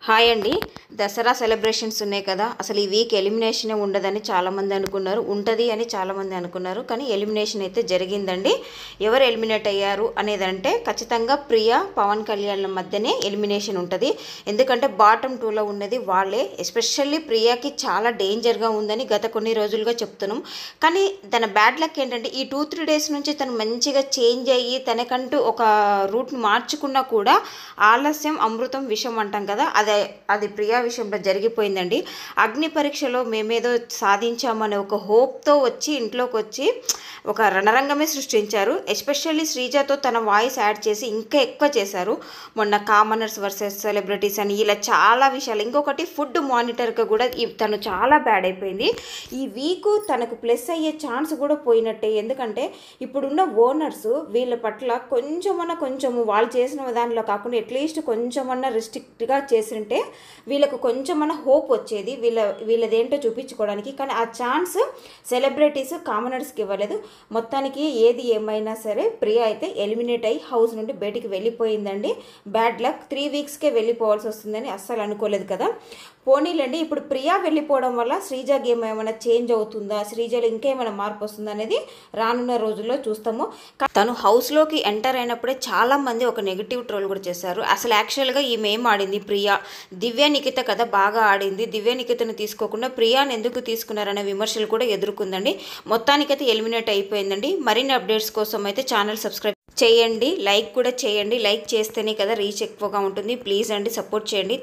Hi అండి. Dasara celebrations ఉన్నాయి కదా, అసలు ఈ వీక్ ఎలిమినేషనే ఉండదని చాలామంది అనుకున్నారు, ఉంటుంది అని చాలామంది అనుకున్నారు. కానీ ఎలిమినేషన్ అయితే జరిగిందండి. ఎవరు ఎలిమినేట్ అయ్యారు అనేదంటే ఖచ్చితంగా ప్రియా పవన్ కళ్యాణ్ల మధ్యనే ఎలిమినేషన్ ఉంటుంది. ఎందుకంటే బాటమ్ 2లో ఉన్నది వాళ్ళే. ఎస్పెషల్లీ ప్రియాకి చాలా డేంజర్గా ఉందని గత కొన్ని రోజులుగా చెప్తున్నాం. కానీ తన బ్యాడ్ లక్ ఏంటంటే ఈ 2-3 డేస్ నుంచి తను మంచిగా చేంజ్ అయ్యి తనకంటూ ఒక రూట్ని మార్చుకున్నా కూడా ఆలస్యం అమృతం విషం అంటాం కదా, అది ప్రియా విషయంలో జరిగిపోయిందండి. అగ్ని పరీక్షలో మేమేదో సాధించామనే ఒక హోప్తో వచ్చి ఇంట్లోకి వచ్చి ఒక రణరంగమే సృష్టించారు. ఎస్పెషల్లీ శ్రీజతో తన వాయిస్ యాడ్ చేసి ఇంకా ఎక్కువ చేశారు. మొన్న కామనర్స్ వర్సెస్ సెలబ్రిటీస్ అని ఇలా చాలా విషయాలు. ఇంకొకటి ఫుడ్ మానిటర్గా కూడా తను చాలా బ్యాడ్ అయిపోయింది. ఈ వీక్ తనకు ప్లస్ అయ్యే ఛాన్స్ కూడా పోయినట్టే. ఎందుకంటే ఇప్పుడున్న ఓనర్స్ వీళ్ళ పట్ల కొంచెము వాళ్ళు చేసిన దానిలో కాకుండా అట్లీస్ట్ కొంచెమన్నా రిస్ట్రిక్ట్గా చేసింటే వీళ్ళకు కొంచెమన్నా హోప్ వచ్చేది, వీళ్ళదేంటో చూపించుకోవడానికి. కానీ ఆ ఛాన్స్ సెలబ్రిటీస్ కామనర్స్కి ఇవ్వలేదు. మొత్తానికి ఏది ఏమైనా సరే ప్రియా అయితే ఎలిమినేట్ అయ్యి హౌస్ నుండి బయటికి వెళ్ళిపోయిందండి. Bad luck. 3 వీక్స్కే వెళ్ళిపోవాల్సి వస్తుందని అస్సలు అనుకోలేదు కదా. పోనీలండి, ఇప్పుడు ప్రియా వెళ్ళిపోవడం వల్ల శ్రీజ గేమ్ ఏమైనా చేంజ్ అవుతుందా, శ్రీజలో ఇంకేమైనా మార్పు వస్తుందా అనేది రానున్న రోజుల్లో చూస్తాము. తను హౌస్లోకి ఎంటర్ అయినప్పుడే చాలామంది ఒక నెగిటివ్ ట్రోల్ కూడా చేశారు. అసలు యాక్చువల్గా ఈమె ఏం ఆడింది, ప్రియా దివ్య నిఖిత కదా బాగా ఆడింది, దివ్య నిఖితను తీసుకోకుండా ప్రియాని ఎందుకు తీసుకున్నారనే విమర్శలు కూడా ఎదుర్కొందండి. మొత్తానికైతే ఎలిమినేట్ అయిపోయిందండి. మరిన్ని అప్డేట్స్ కోసం అయితే ఛానల్ సబ్స్క్రైబ్ చేయండి, లైక్ కూడా చేయండి. లైక్ చేస్తేనే కదా రీచ్ ఎక్కువగా ఉంటుంది. ప్లీజ్ అండి, సపోర్ట్ చేయండి.